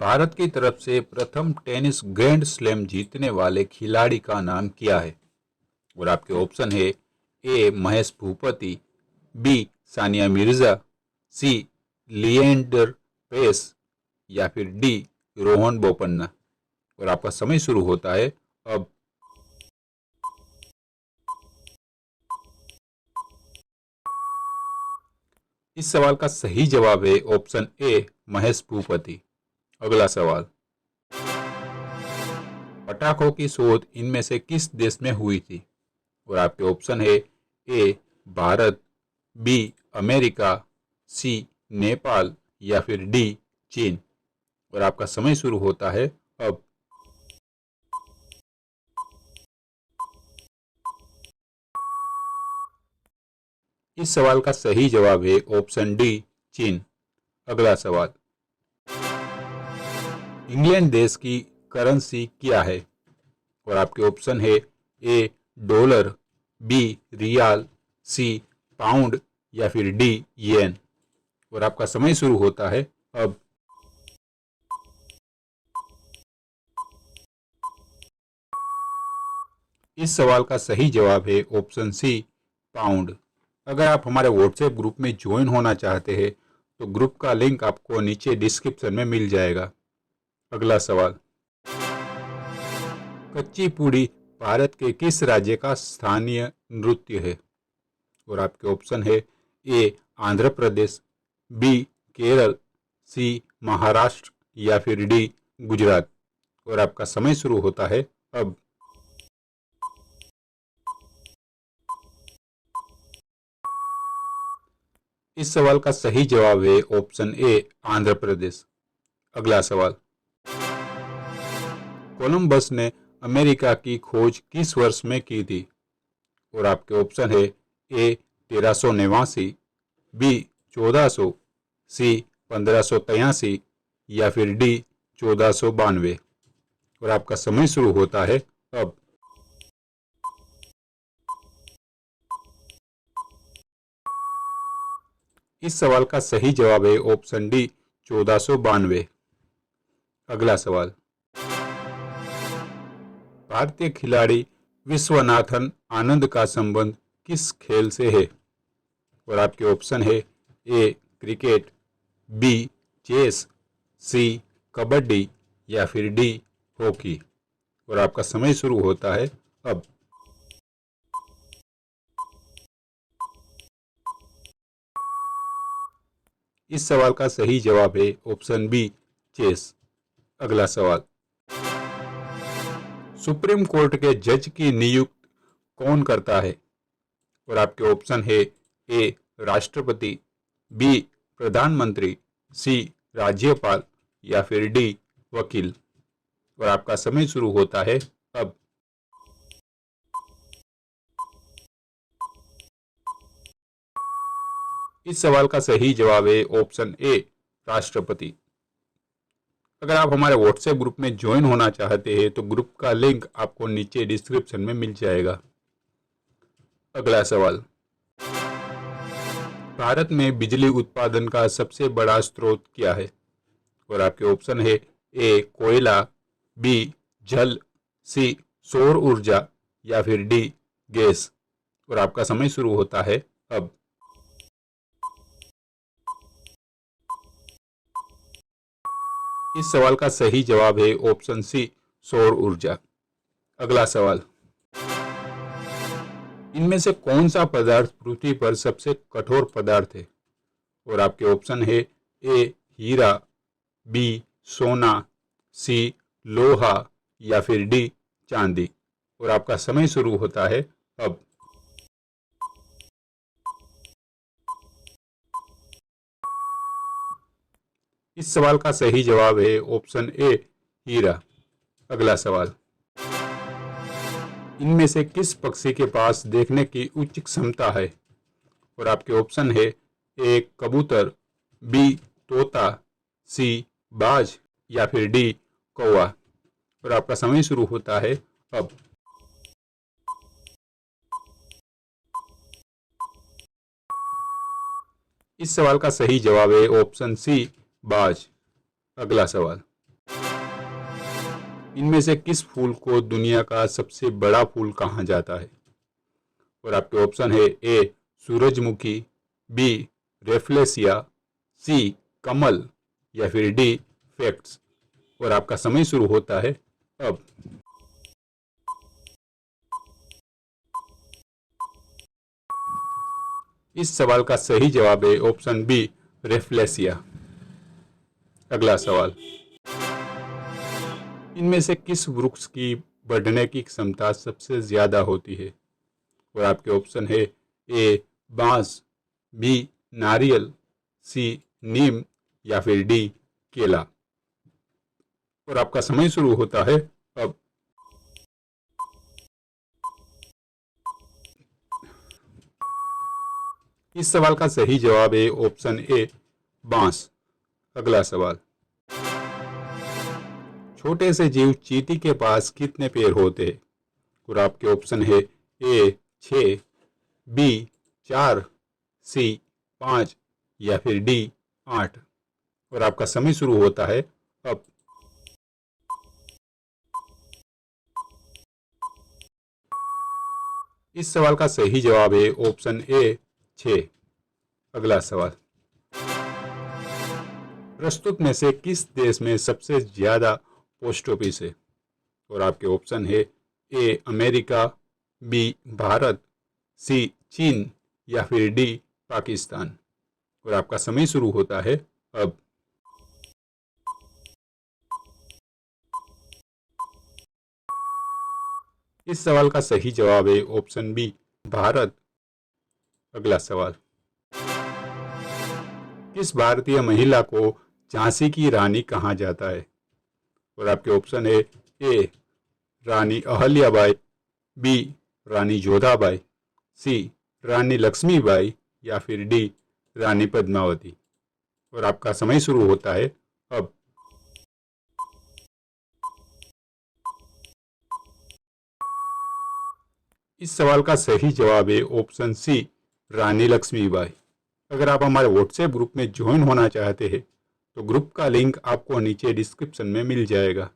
भारत की तरफ से प्रथम टेनिस ग्रैंड स्लैम जीतने वाले खिलाड़ी का नाम क्या है? और आपके ऑप्शन है ए महेश भूपति, बी सानिया मिर्जा, सी लिएंडर पेस या फिर डी रोहन बोपन्ना। और आपका समय शुरू होता है अब। इस सवाल का सही जवाब है ऑप्शन ए महेश भूपति। अगला सवाल, पटाखों की शोध इनमें से किस देश में हुई थी? और आपके ऑप्शन है ए भारत, बी अमेरिका, सी नेपाल या फिर डी चीन। और आपका समय शुरू होता है अब। इस सवाल का सही जवाब है ऑप्शन डी चीन। अगला सवाल, इंग्लैंड देश की करेंसी क्या है? और आपके ऑप्शन है A dollar, B riyal, C pound या फिर डी येन। और आपका समय शुरू होता है अब। इस सवाल का सही जवाब है ऑप्शन सी पाउंड। अगर आप हमारे व्हाट्सएप ग्रुप में ज्वाइन होना चाहते हैं तो ग्रुप का लिंक आपको नीचे डिस्क्रिप्शन में मिल जाएगा। अगला सवाल, कुचिपुड़ी भारत के किस राज्य का स्थानीय नृत्य है? और आपके ऑप्शन है ए आंध्र प्रदेश, बी केरल, सी महाराष्ट्र या फिर डी गुजरात। और आपका समय शुरू होता है अब। इस सवाल का सही जवाब है ऑप्शन ए आंध्र प्रदेश। अगला सवाल, कोलंबस ने अमेरिका की खोज किस वर्ष में की थी? और आपके ऑप्शन है ए 1389, बी 1400, सी 1583 या फिर डी 1492। और आपका समय शुरू होता है अब। इस सवाल का सही जवाब है ऑप्शन डी 1492। अगला सवाल, भारतीय खिलाड़ी विश्वनाथन आनंद का संबंध किस खेल से है? और आपके ऑप्शन है ए क्रिकेट, बी चेस, सी कबड्डी या फिर डी हॉकी। और आपका समय शुरू होता है अब। इस सवाल का सही जवाब है ऑप्शन बी चेस। अगला सवाल, सुप्रीम कोर्ट के जज की नियुक्ति कौन करता है? और आपके ऑप्शन है ए राष्ट्रपति, बी प्रधानमंत्री, सी राज्यपाल या फिर डी वकील। और आपका समय शुरू होता है अब। इस सवाल का सही जवाब है ऑप्शन ए राष्ट्रपति। अगर आप हमारे व्हाट्सएप ग्रुप में ज्वाइन होना चाहते हैं तो ग्रुप का लिंक आपको नीचे डिस्क्रिप्शन में मिल जाएगा। अगला सवाल, भारत में बिजली उत्पादन का सबसे बड़ा स्रोत क्या है? और आपके ऑप्शन है ए कोयला, बी जल, सी सौर ऊर्जा या फिर डी गैस। और आपका समय शुरू होता है अब। इस सवाल का सही जवाब है ऑप्शन सी सौर ऊर्जा। अगला सवाल, इनमें से कौन सा पदार्थ पृथ्वी पर सबसे कठोर पदार्थ है? और आपके ऑप्शन है ए हीरा, बी सोना, सी लोहा या फिर डी चांदी। और आपका समय शुरू होता है अब। इस सवाल का सही जवाब है ऑप्शन ए हीरा। अगला सवाल, इनमें से किस पक्षी के पास देखने की उच्च क्षमता है? और आपके ऑप्शन है ए कबूतर, बी तोता, सी बाज या फिर डी कौवा। और आपका समय शुरू होता है अब। इस सवाल का सही जवाब है ऑप्शन सी बाज। अगला सवाल, इनमें से किस फूल को दुनिया का सबसे बड़ा फूल कहा जाता है? और आपके ऑप्शन है ए सूरजमुखी, बी रेफ्लेसिया, सी कमल या फिर डी फैक्ट्स। और आपका समय शुरू होता है अब। इस सवाल का सही जवाब है ऑप्शन बी रेफ्लेसिया। अगला सवाल, इनमें से किस वृक्ष की बढ़ने की क्षमता सबसे ज्यादा होती है? और आपके ऑप्शन है ए बांस, बी नारियल, सी नीम या फिर डी केला। और आपका समय शुरू होता है अब। इस सवाल का सही जवाब है ऑप्शन ए बांस। अगला सवाल, छोटे से जीव चींटी के पास कितने पैर होते हैं? और आपके ऑप्शन है ए 6, बी 4, सी 5 या फिर डी 8। और आपका समय शुरू होता है अब। इस सवाल का सही जवाब है ऑप्शन ए 6। अगला सवाल, प्रस्तुत में से किस देश में सबसे ज्यादा पोस्ट ऑफिस है? और आपके ऑप्शन है ए अमेरिका, बी भारत, सी चीन या फिर डी पाकिस्तान। और आपका समय शुरू होता है अब। इस सवाल का सही जवाब है ऑप्शन बी भारत। अगला सवाल, किस भारतीय महिला को झांसी की रानी कहा जाता है? और आपके ऑप्शन है ए रानी अहल्याबाई, बी रानी जोधाबाई, सी रानी लक्ष्मीबाई या फिर डी रानी पद्मावती। और आपका समय शुरू होता है अब। इस सवाल का सही जवाब है ऑप्शन सी रानी लक्ष्मीबाई। अगर आप हमारे व्हाट्सएप ग्रुप में ज्वाइन होना चाहते हैं तो ग्रुप का लिंक आपको नीचे डिस्क्रिप्शन में मिल जाएगा।